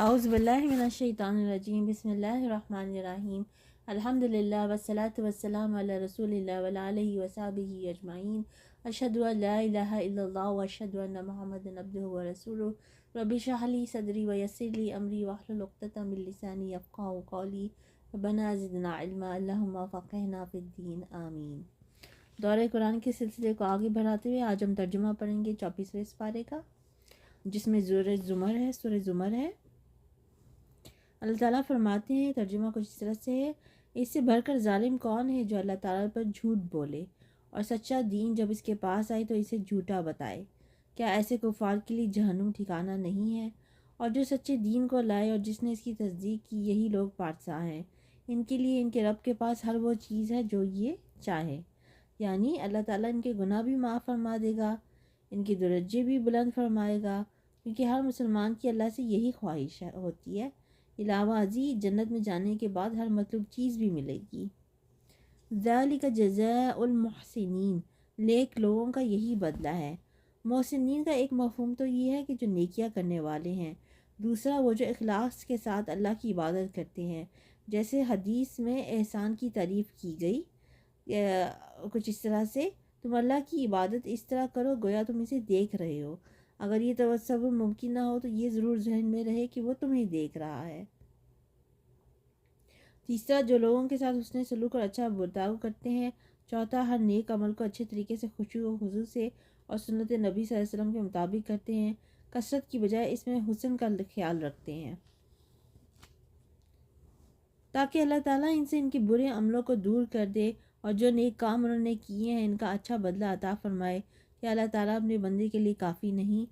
اعوذ باللہ من الشیطان الرجیم بسم اللہ الرحمن الرحیم الحمدللہ والصلاة والسلام علی رسول اللہ وعلی آلہ وصحبہ اجمعین اشہد ان لا الہ الا اللہ واشہد ان محمدا عبدہ ورسولہ رب اشرح لی صدری ویسر لی امری واحلل عقدۃ من لسانی یفقہوا قولی ربنا زدنا علما اللہم فقہنا فی الدین آمین۔ دورہ قرآن کے سلسلے کو آگے بڑھاتے ہوئے آج ہم ترجمہ پڑھیں گے 24ویں سپارے کا، جس میں سورہ زمر ہے۔ اللہ تعالیٰ فرماتے ہیں، ترجمہ کچھ اس طرح سے ہے: اس سے بڑھ کر ظالم کون ہے جو اللہ تعالیٰ پر جھوٹ بولے اور سچا دین جب اس کے پاس آئے تو اسے جھوٹا بتائے؟ کیا ایسے کفار کے لیے جہنم ٹھکانہ نہیں ہے؟ اور جو سچے دین کو لائے اور جس نے اس کی تصدیق کی، یہی لوگ پارسا ہیں۔ ان کے لیے ان کے رب کے پاس ہر وہ چیز ہے جو یہ چاہے، یعنی اللہ تعالیٰ ان کے گناہ بھی معاف فرما دے گا، ان کے درجے بھی بلند فرمائے گا، کیونکہ ہر مسلمان کی اللہ سے یہی خواہش ہوتی ہے۔ علاوہ ازیں جنت میں جانے کے بعد ہر مطلوب چیز بھی ملے گی۔ ذالک جزاء المحسنین، نیک لوگوں کا یہی بدلہ ہے۔ محسنین کا ایک مفہوم تو یہ ہے کہ جو نیکیاں کرنے والے ہیں، دوسرا وہ جو اخلاص کے ساتھ اللہ کی عبادت کرتے ہیں۔ جیسے حدیث میں احسان کی تعریف کی گئی کچھ اس طرح سے: تم اللہ کی عبادت اس طرح کرو گویا تم اسے دیکھ رہے ہو۔ اگر یہ تصور ممکن نہ ہو تو یہ ضرور ذہن میں رہے کہ وہ تمہیں دیکھ رہا ہے۔ تیسرا، جو لوگوں کے ساتھ حسن سلوک اور اچھا برتاؤ کرتے ہیں۔ چوتھا، ہر نیک عمل کو اچھے طریقے سے خشوع و خضوع سے اور سنت نبی صلی اللہ علیہ وسلم کے مطابق کرتے ہیں، کثرت کی بجائے اس میں حسن کا خیال رکھتے ہیں، تاکہ اللہ تعالیٰ ان سے ان کے برے عملوں کو دور کر دے اور جو نیک کام انہوں نے کیے ہیں ان کا اچھا بدلہ عطا فرمائے۔ کہ اللہ تعالیٰ اپنے بندے کے لیے کافی نہیں؟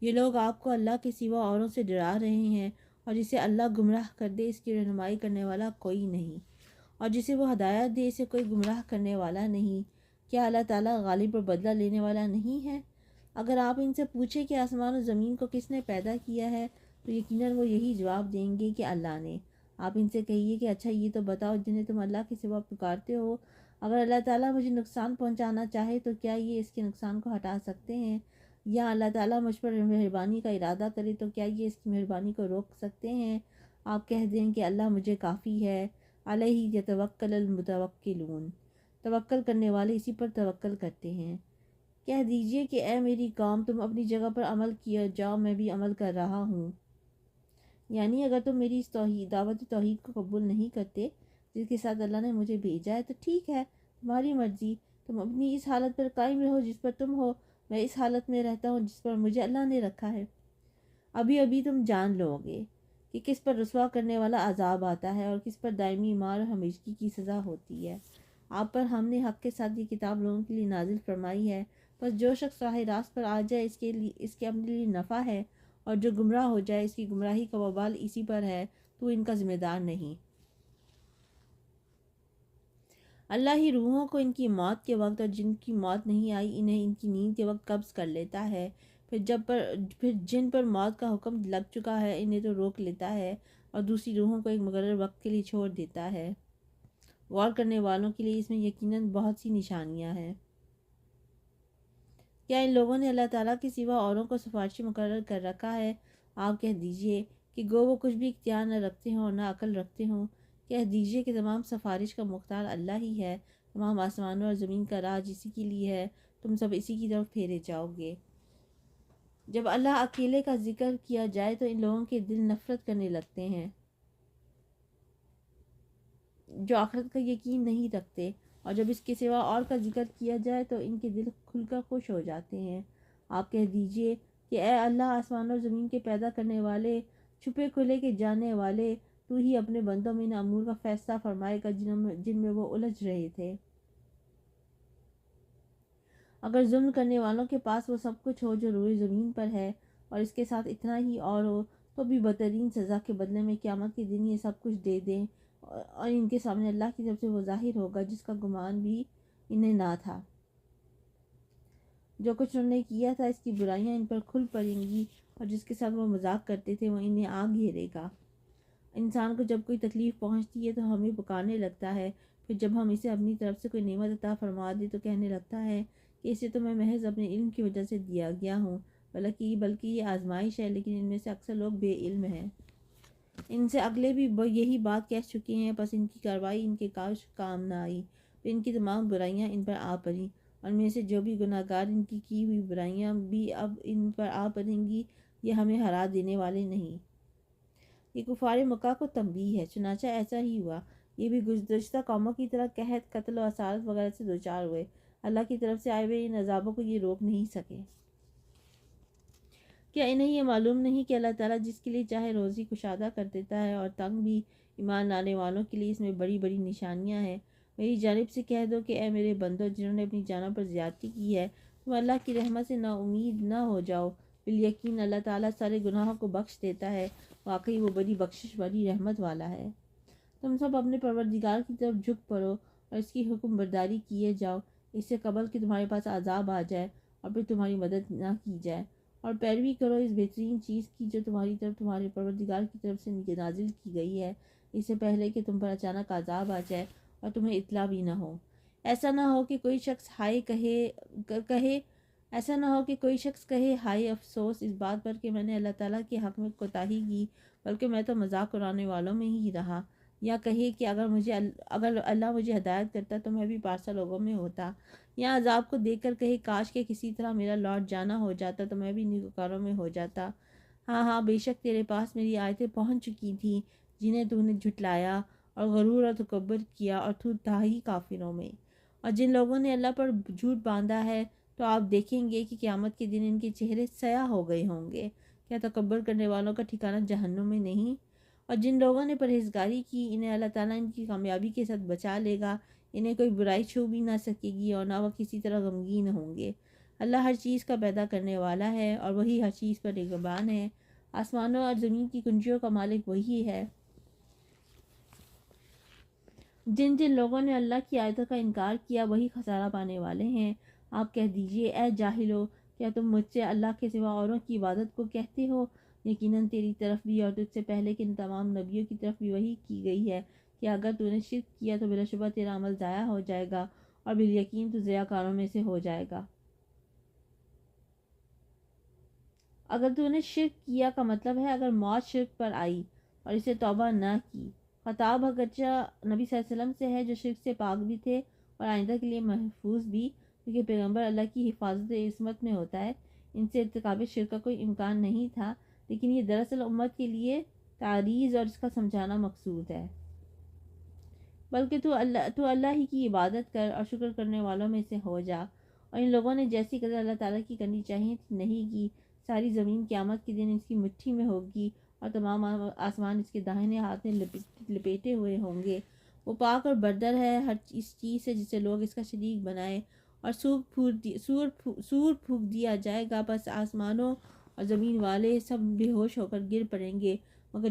یہ لوگ آپ کو اللہ کے سوا اوروں سے ڈرا رہے ہیں، اور جسے اللہ گمراہ کر دے اس کی رہنمائی کرنے والا کوئی نہیں، اور جسے وہ ہدایت دے اسے کوئی گمراہ کرنے والا نہیں۔ کیا اللہ تعالیٰ غالب اور بدلہ لینے والا نہیں ہے؟ اگر آپ ان سے پوچھیں کہ آسمان و زمین کو کس نے پیدا کیا ہے تو یقیناً وہ یہی جواب دیں گے کہ اللہ نے۔ آپ ان سے کہیے کہ اچھا یہ تو بتاؤ جنہیں تم اللہ کے سوا پکارتے ہو، اگر اللہ تعالیٰ مجھے نقصان پہنچانا چاہے تو کیا یہ اس کے نقصان کو ہٹا سکتے ہیں؟ یا اللہ تعالیٰ مجھ پر مہربانی کا ارادہ کرے تو کیا یہ اس کی مہربانی کو روک سکتے ہیں؟ آپ کہہ دیں کہ اللہ مجھے کافی ہے، علیہ یتوکل المتوکلون، توکل کرنے والے اسی پر توکل کرتے ہیں۔ کہہ دیجئے کہ اے میری قوم، تم اپنی جگہ پر عمل کیا جاؤ، میں بھی عمل کر رہا ہوں۔ یعنی اگر تم میری اس دعوت توحید کو قبول نہیں کرتے جس کے ساتھ اللہ نے مجھے بھیجا ہے تو ٹھیک ہے، تمہاری مرضی، تم اپنی اس حالت پر قائم رہو جس پر تم ہو، میں اس حالت میں رہتا ہوں جس پر مجھے اللہ نے رکھا ہے۔ ابھی ابھی تم جان لو گے کہ کس پر رسوا کرنے والا عذاب آتا ہے اور کس پر دائمی مار اور ہمیشگی کی سزا ہوتی ہے۔ آپ پر ہم نے حق کے ساتھ یہ کتاب لوگوں کے لیے نازل فرمائی ہے، بس جو شخص راہ راست پر آ جائے اس کے اپنے لیے نفع ہے، اور جو گمراہ ہو جائے اس کی گمراہی کا وبال اسی پر ہے، تو ان کا ذمہ دار نہیں۔ اللہ ہی روحوں کو ان کی موت کے وقت اور جن کی موت نہیں آئی انہیں ان کی نیند کے وقت قبض کر لیتا ہے، پھر جن پر موت کا حکم لگ چکا ہے انہیں تو روک لیتا ہے اور دوسری روحوں کو ایک مقرر وقت کے لیے چھوڑ دیتا ہے۔ غور کرنے والوں کے لیے اس میں یقیناً بہت سی نشانیاں ہیں۔ کیا ان لوگوں نے اللہ تعالیٰ کے سوا اوروں کو سفارشی مقرر کر رکھا ہے؟ آپ کہہ دیجئے کہ گو وہ کچھ بھی اختیار نہ رکھتے ہوں اور نہ عقل رکھتے ہوں۔ کہہ دیجئے کہ تمام سفارش کا مختار اللہ ہی ہے، تمام آسمانوں اور زمین کا راج اسی کے لیے ہے، تم سب اسی کی طرف پھیرے جاؤ گے۔ جب اللہ اکیلے کا ذکر کیا جائے تو ان لوگوں کے دل نفرت کرنے لگتے ہیں جو آخرت کا یقین نہیں رکھتے، اور جب اس کے سوا اور کا ذکر کیا جائے تو ان کے دل کھل کر خوش ہو جاتے ہیں۔ آپ کہہ دیجئے کہ اے اللہ، آسمان اور زمین کے پیدا کرنے والے، چھپے کھلے کے جاننے والے، تو ہی اپنے بندوں میں ان امور کا فیصلہ فرمائے گا جن میں وہ الجھ رہے تھے۔ اگر ظلم کرنے والوں کے پاس وہ سب کچھ ہو جو روئے زمین پر ہے اور اس کے ساتھ اتنا ہی اور ہو، تو بھی بدترین سزا کے بدلے میں قیامت کے دن یہ سب کچھ دے دیں اور ان کے سامنے اللہ کی طرف سے وہ ظاہر ہوگا جس کا گمان بھی انہیں نہ تھا۔ جو کچھ انہوں نے کیا تھا اس کی برائیاں ان پر کھل پڑیں گی، اور جس کے ساتھ وہ مذاق کرتے تھے وہ انہیں آ گھیرے گا۔ انسان کو جب کوئی تکلیف پہنچتی ہے تو ہمیں پکارنے لگتا ہے، پھر جب ہم اسے اپنی طرف سے کوئی نعمت عطا فرما دے تو کہنے لگتا ہے کہ اسے تو میں محض اپنے علم کی وجہ سے دیا گیا ہوں، بلکہ یہ آزمائش ہے، لیکن ان میں سے اکثر لوگ بے علم ہیں۔ ان سے اگلے بھی یہی بات کہہ چکے ہیں، پس ان کی کارروائی ان کے کاش کام نہ آئی، پھر ان کی تمام برائیاں ان پر آ پڑیں، اور میں سے جو بھی گناہ گار ان کی ہوئی برائیاں بھی اب ان پر آ پڑیں گی، یہ ہمیں ہرا دینے والے نہیں۔ یہ کفار مکہ کو تنبیہ ہے، چنانچہ ایسا ہی ہوا، یہ بھی گزشتہ قوموں کی طرح قحط، قتل و اسارت وغیرہ سے دوچار ہوئے، اللہ کی طرف سے آئے ہوئے ان عذابوں کو یہ روک نہیں سکے۔ کیا انہیں یہ معلوم نہیں کہ اللہ تعالیٰ جس کے لیے چاہے روزی کشادہ کر دیتا ہے، اور تنگ بھی ایمان لانے والوں کے لیے اس میں بڑی بڑی نشانیاں ہیں۔ میری جانب سے کہہ دو کہ اے میرے بندو جنہوں نے اپنی جانوں پر زیادتی کی ہے، تم اللہ کی رحمت سے نا امید نہ ہو جاؤ، بالیقین اللہ تعالیٰ سارے گناہوں کو بخش دیتا ہے، واقعی وہ بڑی بخشش بڑی رحمت والا ہے۔ تم سب اپنے پروردگار کی طرف جھک پڑو اور اس کی حکم برداری کیے جاؤ، اس سے قبل کہ تمہارے پاس عذاب آ جائے اور پھر تمہاری مدد نہ کی جائے، اور پیروی کرو اس بہترین چیز کی جو تمہاری طرف تمہارے پروردگار کی طرف سے نازل کی گئی ہے، اس سے پہلے کہ تم پر اچانک عذاب آ جائے اور تمہیں اطلاع بھی نہ ہو۔ ایسا نہ ہو کہ کوئی شخص کہے ہائے افسوس اس بات پر کہ میں نے اللہ تعالیٰ کے حق میں کوتاہی کی، بلکہ میں تو مذاق اڑانے والوں میں ہی رہا، یا کہے کہ اگر اللہ مجھے ہدایت کرتا تو میں بھی پارسا لوگوں میں ہوتا، یا عذاب کو دیکھ کر کہے کاش کہ کسی طرح میرا لوٹ جانا ہو جاتا تو میں بھی نیکوکاروں میں ہو جاتا۔ ہاں ہاں، بے شک تیرے پاس میری آیتیں پہنچ چکی تھیں جنہیں تو نے جھٹلایا اور غرور اور تکبر کیا، اور تو تھا ہی کافروں میں۔ اور جن لوگوں نے اللہ پر جھوٹ باندھا ہے تو آپ دیکھیں گے کہ قیامت کے دن ان کے چہرے سیاہ ہو گئے ہوں گے۔ کیا تکبر کرنے والوں کا ٹھکانہ جہنم میں نہیں؟ اور جن لوگوں نے پرہیزگاری کی انہیں اللہ تعالیٰ ان کی کامیابی کے ساتھ بچا لے گا، انہیں کوئی برائی چھو بھی نہ سکے گی اور نہ وہ کسی طرح غمگین ہوں گے۔ اللہ ہر چیز کا پیدا کرنے والا ہے اور وہی ہر چیز پر نگہبان ہے، آسمانوں اور زمین کی کنجیوں کا مالک وہی ہے۔ جن لوگوں نے اللہ کی آیتوں کا انکار کیا وہی خسارہ پانے والے ہیں۔ آپ کہہ دیجئے اے جاہلو، کیا تم مجھ سے اللہ کے سوا اوروں کی عبادت کو کہتے ہو؟ یقیناً تیری طرف بھی اور تجھ سے پہلے کے ان تمام نبیوں کی طرف بھی وہی کی گئی ہے کہ اگر تو نے شرک کیا تو بلا شبہ تیرا عمل ضائع ہو جائے گا اور بالیقین تو ضیاء کاروں میں سے ہو جائے گا۔ اگر تو نے شرک کیا کا مطلب ہے اگر موت شرک پر آئی اور اسے توبہ نہ کی۔ خطاب اگرچہ نبی صلی اللہ علیہ وسلم سے ہے جو شرک سے پاک بھی تھے اور آئندہ کے لیے محفوظ بھی، کیونکہ پیغمبر اللہ کی حفاظت عصمت میں ہوتا ہے، ان سے ارتکاب شرک کا کوئی امکان نہیں تھا، لیکن یہ دراصل امت کے لیے تعریض اور اس کا سمجھانا مقصود ہے۔ بلکہ تو اللہ ہی کی عبادت کر اور شکر کرنے والوں میں سے ہو جا۔ اور ان لوگوں نے جیسی قدر اللہ تعالیٰ کی کرنی چاہیے تھی نہیں کی، ساری زمین قیامت کے دن اس کی مٹھی میں ہوگی اور تمام آسمان اس کے داہنے ہاتھ میں لپیٹے ہوئے ہوں گے۔ وہ پاک اور بردر ہے ہر اس چیز سے جسے لوگ اس کا شریک بنائے، اور سور پھونک دیا جائے گا، بس آسمانوں اور زمین والے سب بے ہوش ہو کر گر پڑیں گے، مگر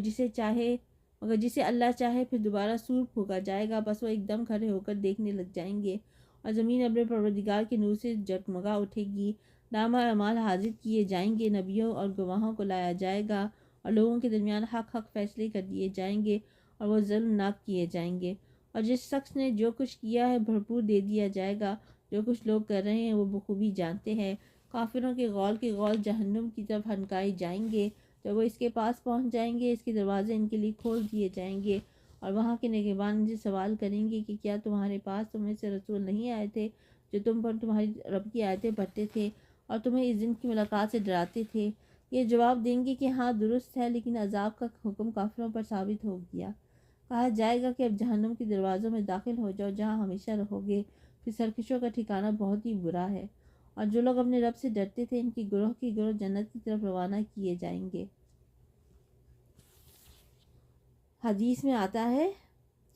جسے اللہ چاہے پھر دوبارہ سور پھونکا جائے گا، بس وہ ایک دم کھڑے ہو کر دیکھنے لگ جائیں گے، اور زمین اپنے پروردگار کے نور سے جگمگا اٹھے گی، نامہ اعمال حاضر کیے جائیں گے، نبیوں اور گواہوں کو لایا جائے گا، اور لوگوں کے درمیان حق فیصلے کر دیے جائیں گے، اور وہ ظلم نہ کیے جائیں گے، اور جس شخص نے جو کچھ کیا ہے بھرپور دے دیا جائے گا، جو کچھ لوگ کر رہے ہیں وہ بخوبی جانتے ہیں۔ کافروں کے غول جہنم کی طرف ہنکائے جائیں گے، جب وہ اس کے پاس پہنچ جائیں گے اس کے دروازے ان کے لیے کھول دیے جائیں گے، اور وہاں کے نگہبان ان سے سوال کریں گے کہ کیا تمہارے پاس تم میں سے رسول نہیں آئے تھے جو تم پر تمہاری رب کی آیتیں پڑھتے تھے اور تمہیں اس دن کی ملاقات سے ڈراتے تھے؟ یہ جواب دیں گے کہ ہاں درست ہے، لیکن عذاب کا حکم کافروں پر ثابت ہو گیا۔ کہا جائے گا کہ اب جہنم کے دروازوں میں داخل ہو جاؤ جہاں ہمیشہ رہو گے، پھر سرکشوں کا ٹھکانہ بہت ہی برا ہے۔ اور جو لوگ اپنے رب سے ڈرتے تھے ان کی گروہ جنت کی طرف روانہ کیے جائیں گے۔ حدیث میں آتا ہے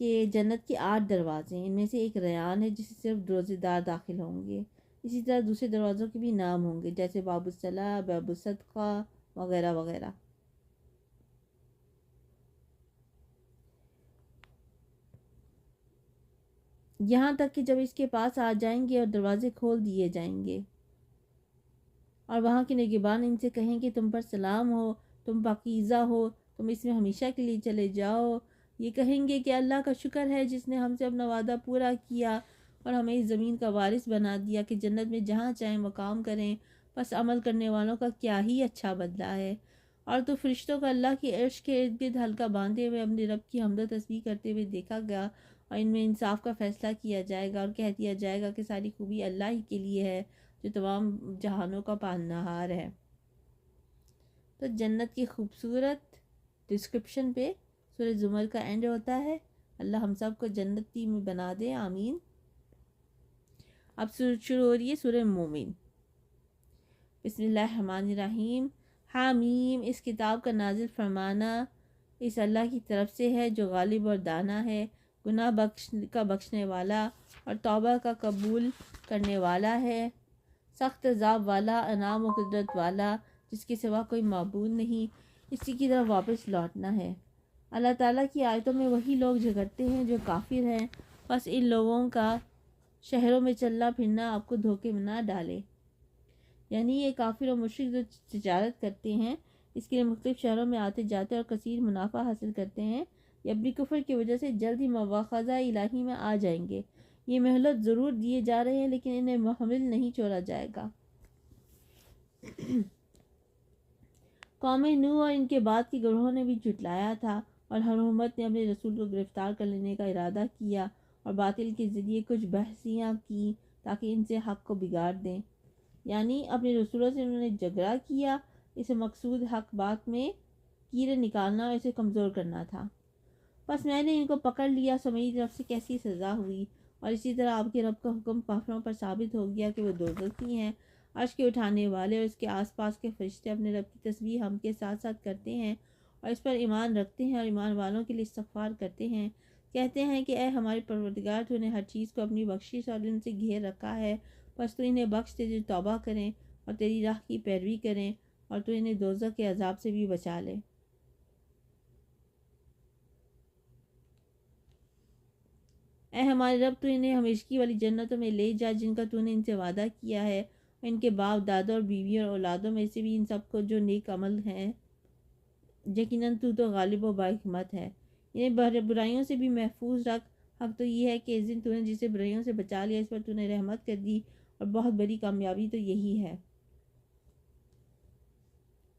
کہ جنت کے 8 دروازے ہیں، ان میں سے ایک ریان ہے جسے صرف روزے دار داخل ہوں گے۔ اسی طرح دوسرے دروازوں کے بھی نام ہوں گے جیسے باب الصلاح، باب الصدقہ وغیرہ وغیرہ۔ یہاں تک کہ جب اس کے پاس آ جائیں گے اور دروازے کھول دیے جائیں گے اور وہاں کے نگہبان ان سے کہیں کہ تم پر سلام ہو، تم پاکیزہ ہو، تم اس میں ہمیشہ کے لیے چلے جاؤ، یہ کہیں گے کہ اللہ کا شکر ہے جس نے ہم سے اپنا وعدہ پورا کیا اور ہمیں اس زمین کا وارث بنا دیا کہ جنت میں جہاں چاہیں مقام کریں، بس عمل کرنے والوں کا کیا ہی اچھا بدلہ ہے۔ اور تو فرشتوں کو اللہ کے عرش کے ارد گرد حلقہ باندھے ہوئے اپنے رب کی حمد و تسبیح کرتے ہوئے دیکھا گیا، اور ان میں انصاف کا فیصلہ کیا جائے گا اور کہہ دیا جائے گا کہ ساری خوبی اللہ ہی کے لیے ہے جو تمام جہانوں کا پالنہار ہے۔ تو جنت کی خوبصورت ڈسکرپشن پہ سورہ زمر کا اینڈ ہوتا ہے۔ اللہ ہم سب کو جنتی میں بنا دے، آمین۔ اب شروع ہو رہی ہے سورہ مومن۔ بسم اللہ الرحمن الرحیم۔ حامیم، اس کتاب کا نازل فرمانا اس اللہ کی طرف سے ہے جو غالب اور دانا ہے، گناہ کا بخشنے والا اور توبہ کا قبول کرنے والا ہے، سخت عذاب والا، انعام و قدرت والا، جس کے سوا کوئی معبود نہیں، اسی کی طرف واپس لوٹنا ہے۔ اللہ تعالیٰ کی آیتوں میں وہی لوگ جھگڑتے ہیں جو کافر ہیں، بس ان لوگوں کا شہروں میں چلنا پھرنا آپ کو دھوکے میں نہ ڈالے۔ یعنی یہ کافر و مشرک جو تجارت کرتے ہیں، اس کے لیے مختلف شہروں میں آتے جاتے اور کثیر منافع حاصل کرتے ہیں، یہ اپنی کفر کی وجہ سے جلد ہی مواخذہ الہی میں آ جائیں گے۔ یہ مہلت ضرور دیے جا رہے ہیں لیکن انہیں محمل نہیں چھوڑا جائے گا۔ قوم نوح اور ان کے بعد کے گروہوں نے بھی جھٹلایا تھا، اور ہر امت نے اپنے رسول کو گرفتار کر لینے کا ارادہ کیا اور باطل کے ذریعے کچھ بحثیاں کی تاکہ ان سے حق کو بگاڑ دیں۔ یعنی اپنے رسولوں سے انہوں نے جھگڑا کیا، اسے مقصود حق بات میں کیڑے نکالنا اور اسے کمزور کرنا تھا۔ بس میں نے ان کو پکڑ لیا، سو میری طرف سے کیسی سزا ہوئی، اور اسی طرح آپ کے رب کا حکم کافروں پر ثابت ہو گیا کہ وہ دوزخی ہیں۔ عرش کے اٹھانے والے اور اس کے آس پاس کے فرشتے اپنے رب کی تسبیح ہم کے ساتھ ساتھ کرتے ہیں اور اس پر ایمان رکھتے ہیں اور ایمان والوں کے لیے استغفار کرتے ہیں، کہتے ہیں کہ اے ہمارے پروردگار، تو نے ہر چیز کو اپنی بخشش اور ان سے گھیر رکھا ہے، بس تو انہیں بخش دے جو توبہ کریں اور تیری راہ کی پیروی کریں، اور تو انہیں دوزخ کے عذاب سے بھی بچا لے۔ اے ہمارے رب، تو انہیں ہمیشگی والی جنتوں میں لے جا جن کا تو نے ان سے وعدہ کیا ہے، اور ان کے باپ دادوں اور بیویوں اور اولادوں میں سے بھی ان سب کو جو نیک عمل ہیں، یقیناً تو غالب و باحکمت ہے۔ انہیں برائیوں سے بھی محفوظ رکھ۔ حق تو یہ ہے کہ اس دن تو نے جسے برائیوں سے بچا لیا اس پر تو نے رحمت کر دی، اور بہت بڑی کامیابی تو یہی ہے۔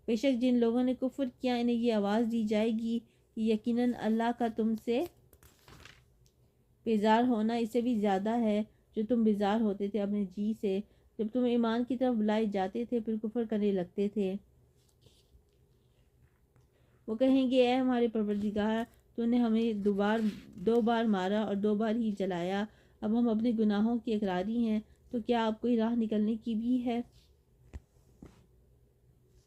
بے شک جن لوگوں نے کفر کیا انہیں یہ آواز دی جائے گی کہ یقیناً اللہ کا تم سے بیزار ہونا اس سے بھی زیادہ ہے جو تم بیزار ہوتے تھے اپنے جی سے جب تم ایمان کی طرف بلائے جاتے تھے پھر کفر کرنے لگتے تھے۔ وہ کہیں گے اے ہمارے پروردگار، تو نے ہمیں دو بار مارا اور 2 بار ہی جلایا، اب ہم اپنے گناہوں کے اقراری ہیں، تو کیا اب کوئی راہ نکلنے کی بھی ہے؟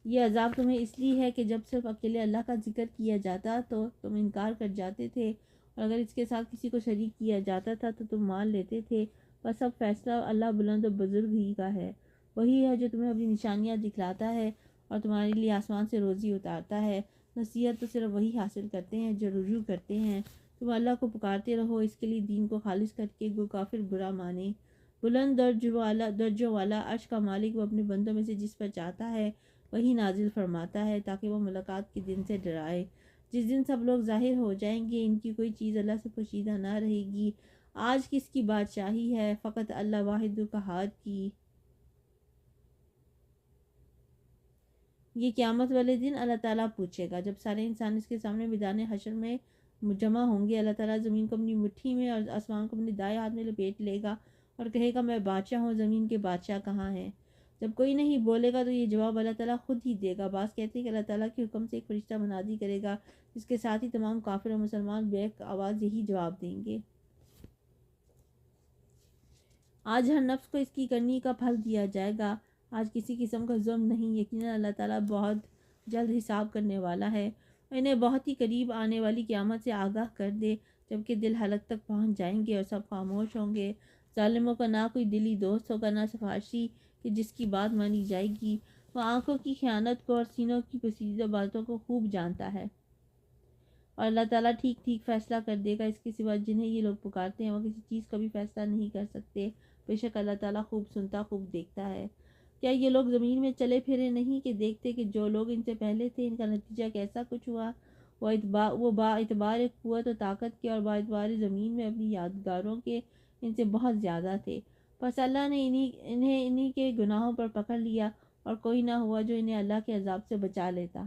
یہ عذاب تمہیں اس لیے ہے کہ جب صرف اکیلے اللہ کا ذکر کیا جاتا تو تم انکار کر جاتے تھے، اور اگر اس کے ساتھ کسی کو شریک کیا جاتا تھا تو تم مان لیتے تھے۔ بس اب فیصلہ اللہ بلند و بزرگ ہی کا ہے، وہی ہے جو تمہیں اپنی نشانیاں دکھلاتا ہے اور تمہارے لیے آسمان سے روزی اتارتا ہے۔ نصیحت تو صرف وہی حاصل کرتے ہیں جو رجوع کرتے ہیں۔ تم اللہ کو پکارتے رہو اس کے لیے دین کو خالص کر کے، گو کافر برا مانے۔ بلند درجوں والا عرش کا مالک وہ اپنے بندوں میں سے جس پر چاہتا ہے وہی نازل فرماتا ہے تاکہ وہ ملاقات کے دن سے ڈرائے، جس دن سب لوگ ظاہر ہو جائیں گے، ان کی کوئی چیز اللہ سے پوشیدہ نہ رہے گی۔ آج کس کی بادشاہی ہے؟ فقط اللہ واحد القہار کی۔ یہ قیامت والے دن اللہ تعالیٰ پوچھے گا، جب سارے انسان اس کے سامنے میدان حشر میں جمع ہوں گے۔ اللہ تعالیٰ زمین کو اپنی مٹھی میں اور آسمان کو اپنے دائیں ہاتھ میں لپیٹ لے گا اور کہے گا میں بادشاہ ہوں، زمین کے بادشاہ کہاں ہیں؟ جب کوئی نہیں بولے گا تو یہ جواب اللہ تعالیٰ خود ہی دے گا۔ بعض کہتے ہیں کہ اللہ تعالیٰ کے حکم سے ایک فرشتہ منادی کرے گا، جس کے ساتھ ہی تمام کافر اور مسلمان بیک آواز یہی جواب دیں گے۔ آج ہر نفس کو اس کی کرنی کا پھل دیا جائے گا۔ آج کسی قسم کا ظلم نہیں، یقیناً اللہ تعالیٰ بہت جلد حساب کرنے والا ہے۔ انہیں بہت ہی قریب آنے والی قیامت سے آگاہ کر دے، جبکہ دل حلق تک پہنچ جائیں گے اور سب خاموش ہوں گے۔ ظالموں کا نہ کوئی دلی دوست ہوگا، نہ سفارشی کہ جس کی بات مانی جائے گی۔ وہ آنکھوں کی خیانت کو اور سینوں کی پوشیدہ باتوں کو خوب جانتا ہے، اور اللہ تعالیٰ ٹھیک ٹھیک فیصلہ کر دے گا۔ اس کے سوا جنہیں یہ لوگ پکارتے ہیں وہ کسی چیز کا بھی فیصلہ نہیں کر سکتے، بے شک اللہ تعالیٰ خوب سنتا خوب دیکھتا ہے۔ کیا یہ لوگ زمین میں چلے پھرے نہیں کہ دیکھتے کہ جو لوگ ان سے پہلے تھے ان کا نتیجہ کیسا کچھ ہوا؟ وہ با اعتبار قوت و طاقت کے اور با اعتبار زمین میں اپنی یادگاروں کے ان سے بہت زیادہ تھے، پس اللہ نے انہیں کے گناہوں پر پکڑ لیا اور کوئی نہ ہوا جو انہیں اللہ کے عذاب سے بچا لیتا۔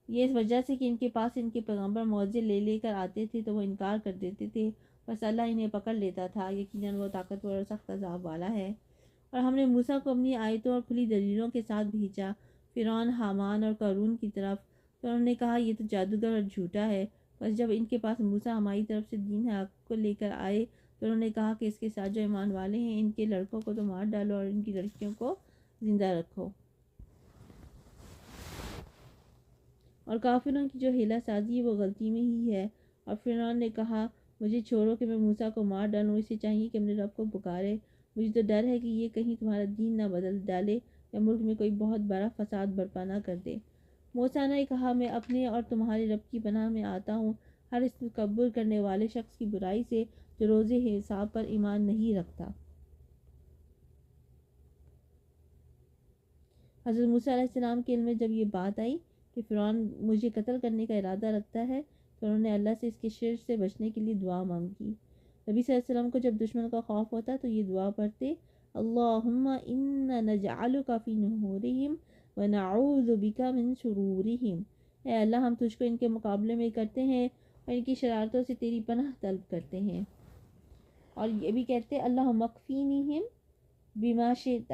یہ اس وجہ سے کہ ان کے پاس ان کے پیغمبر معجزے لے لے کر آتے تھے تو وہ انکار کر دیتے تھے، بس اللہ انہیں پکڑ لیتا تھا، یقیناً وہ طاقتور اور سخت عذاب والا ہے۔ اور ہم نے موسیٰ کو اپنی آیتوں اور کھلی دلیلوں کے ساتھ بھیجا فرعون، حامان اور قارون کی طرف، تو انہوں نے کہا یہ تو جادوگر اور جھوٹا ہے۔ بس جب ان کے پاس موسیٰ ہماری طرف سے دین حق کو لے کر آئے تو انہوں نے کہا کہ اس کے ساتھ جو ایمان والے ہیں ان کے لڑکوں کو تو مار ڈالو اور ان کی لڑکیوں کو زندہ رکھو۔ اور کافروں کی جو حیلہ سازی ہے وہ غلطی میں ہی ہے۔ اور فرعون نے کہا مجھے چھوڑو کہ میں موسیٰ کو مار ڈالوں، اسے چاہیے کہ اپنے رب کو پکارے، مجھے تو ڈر ہے کہ یہ کہیں تمہارا دین نہ بدل ڈالے یا ملک میں کوئی بہت بڑا فساد برپا نہ کر دے۔ موسیٰ نے کہا میں اپنے اور تمہارے رب کی پناہ میں آتا ہوں ہر اس تکبر کرنے والے شخص کی برائی سے جو روز حساب پر ایمان نہیں رکھتا۔ حضرت موسیٰ علیہ السلام کے علم میں جب یہ بات آئی کہ فرعون مجھے قتل کرنے کا ارادہ رکھتا ہے تو انہوں نے اللہ سے اس کے شر سے بچنے کے لیے دعا مانگی۔ نبی صلی اللہ علیہ وسلم کو جب دشمن کا خوف ہوتا تو یہ دعا پڑھتے، اللہم انا نجعلک فی نحورہم ونعوذ بک من شرورہم، اے اللہ ہم تجھ کو ان کے مقابلے میں کرتے ہیں اور ان کی شرارتوں سے تیری پناہ طلب کرتے ہیں۔ اور یہ بھی کہتے اللہم اکفینیہم بما شئت۔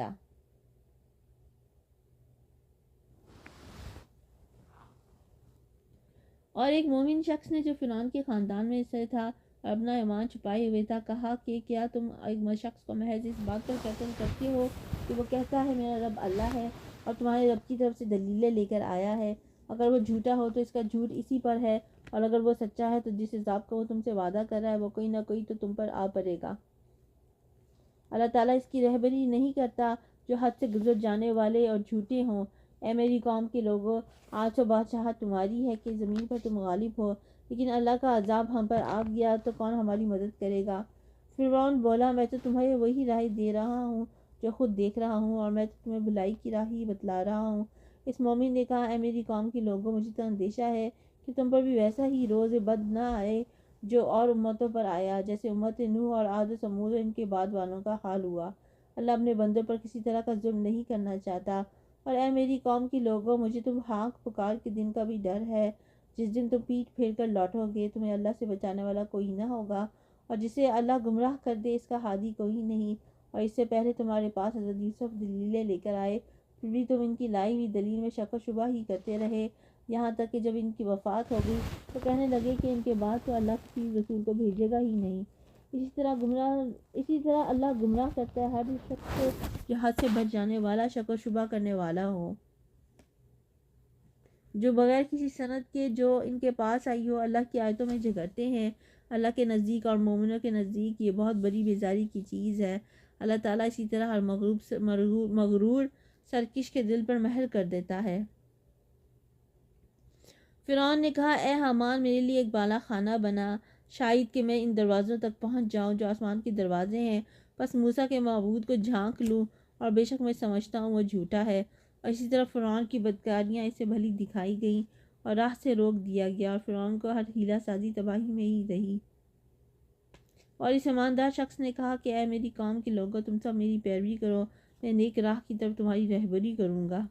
اور ایک مومن شخص نے جو فرعون کے خاندان میں سے تھا اور اپنا ایمان چھپائے ہوئے تھا کہا کہ کیا تم ایک شخص کو محض اس بات پر قتل کرتے ہو کہ وہ کہتا ہے میرا رب اللہ ہے اور تمہارے رب کی طرف سے دلیلیں لے کر آیا ہے؟ اگر وہ جھوٹا ہو تو اس کا جھوٹ اسی پر ہے، اور اگر وہ سچا ہے تو جس عذاب کا وہ تم سے وعدہ کر رہا ہے وہ کوئی نہ کوئی تو تم پر آ پڑے گا۔ اللہ تعالیٰ اس کی رہبری نہیں کرتا جو حد سے گزر جانے والے اور جھوٹے ہوں۔ اے میری قوم کے لوگوں، آج تو بادشاہت تمہاری ہے کہ زمین پر تم غالب ہو، لیکن اللہ کا عذاب ہم پر آ گیا تو کون ہماری مدد کرے گا؟ فرعون بولا میں تو تمہیں وہی راہ دے رہا ہوں جو خود دیکھ رہا ہوں، اور میں تو تمہیں بھلائی کی راہ ہی بتلا رہا ہوں۔ اس مومن نے کہا اے میری قوم کے لوگوں، مجھے تو اندیشہ ہے کہ تم پر بھی ویسا ہی روز بد نہ آئے جو اور امتوں پر آیا، جیسے امت نوح اور عاد و ثمود ان کے بعد والوں کا حال ہوا۔ اللہ اپنے بندوں پر کسی طرح کا ظلم نہیں کرنا چاہتا۔ اور اے میری قوم کے لوگوں، مجھے تم ہانک پکار کے دن کا بھی ڈر ہے، جس دن تم پیٹ پھیر کر لوٹو گے، تمہیں اللہ سے بچانے والا کوئی نہ ہوگا، اور جسے اللہ گمراہ کر دے اس کا ہادی کوئی نہیں۔ اور اس سے پہلے تمہارے پاس حضرت یوسف دلیلیں لے کر آئے، پھر بھی تم ان کی لائی ہوئی دلیل میں شک و شبہ ہی کرتے رہے، یہاں تک کہ جب ان کی وفات ہو گئی تو کہنے لگے کہ ان کے بعد تو اللہ کسی رسول کو بھیجے گا ہی نہیں۔ اسی طرح اللہ گمراہ کرتا ہے ہر شخص کو جو حد سے بچ جانے والا، شک و شبہ کرنے والا ہو، جو بغیر کسی سند کے جو ان کے پاس آئی ہو اللہ کی آیتوں میں جھگڑتے ہیں۔ اللہ کے نزدیک اور مومنوں کے نزدیک یہ بہت بڑی بیزاری کی چیز ہے۔ اللہ تعالیٰ اسی طرح ہر مغرور سرکش کے دل پر مہر کر دیتا ہے۔ فرعون نے کہا اے حامان میرے لیے ایک بالا خانہ بنا، شاید کہ میں ان دروازوں تک پہنچ جاؤں جو آسمان کے دروازے ہیں، بس موسیٰ کے معبود کو جھانک لوں، اور بے شک میں سمجھتا ہوں وہ جھوٹا ہے۔ اور اسی طرح فرعون کی بدکاریاں اسے بھلی دکھائی گئیں اور راہ سے روک دیا گیا، اور فرعون کو ہر حیلہ سازی تباہی میں ہی رہی۔ اور اس ایماندار شخص نے کہا کہ اے میری قوم کے لوگوں، تم سب میری پیروی کرو، میں نیک راہ کی طرف تمہاری رہبری کروں گا۔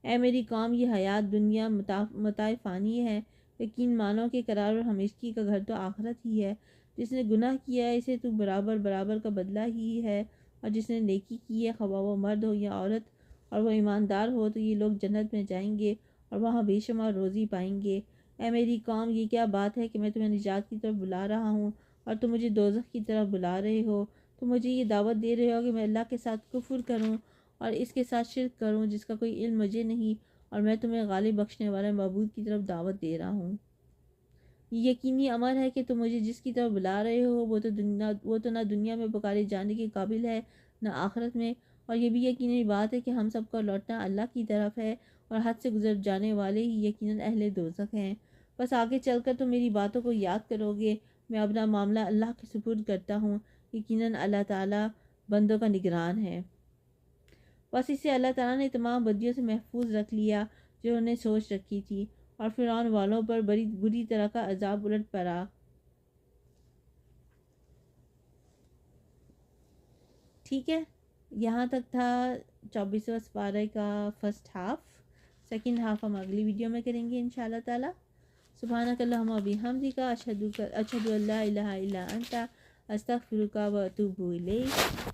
اے میری قوم، یہ حیات دنیا متاع فانی ہے، یقین مانو کہ قرار اور ہمیشگی کا گھر تو آخرت ہی ہے۔ جس نے گناہ کیا ہے اسے تو برابر برابر کا بدلہ ہی ہے، اور جس نے نیکی کی ہے خواہ وہ مرد ہو یا عورت اور وہ ایماندار ہو تو یہ لوگ جنت میں جائیں گے اور وہاں بے شمار روزی پائیں گے۔ اے میری قوم، یہ کیا بات ہے کہ میں تمہیں نجات کی طرف بلا رہا ہوں اور تم مجھے دوزخ کی طرف بلا رہے ہو؟ تم مجھے یہ دعوت دے رہے ہو کہ میں اللہ کے ساتھ کفر کروں اور اس کے ساتھ شرک کروں جس کا کوئی علم مجھے نہیں، اور میں تمہیں غالب بخشنے والے معبود کی طرف دعوت دے رہا ہوں۔ یہ یقینی امر ہے کہ تم مجھے جس کی طرف بلا رہے ہو وہ تو نہ دنیا میں پکارے جانے کے قابل ہے نہ آخرت میں، اور یہ بھی یقینی بات ہے کہ ہم سب کا لوٹنا اللہ کی طرف ہے، اور حد سے گزر جانے والے ہی یقیناً اہل دوزخ ہیں۔ بس آگے چل کر تم میری باتوں کو یاد کرو گے۔ میں اپنا معاملہ اللہ کے سپرد کرتا ہوں، یقیناً اللہ تعالیٰ بندوں کا نگران ہے۔ بس اسے اللہ تعالیٰ نے تمام بدیوں سے محفوظ رکھ لیا جو انہوں نے سوچ رکھی تھی، اور فرعون والوں پر بڑی بری طرح کا عذاب الٹ پڑا۔ ٹھیک ہے، یہاں تک تھا 24واں سپارہ کا فرسٹ ہاف، سیکنڈ ہاف ہم اگلی ویڈیو میں کریں گے انشاءاللہ تعالی۔ سبحانک اللہم و بحمدک، اشہد ان لا الہ الا انت، استغفرک و اتوب الیک۔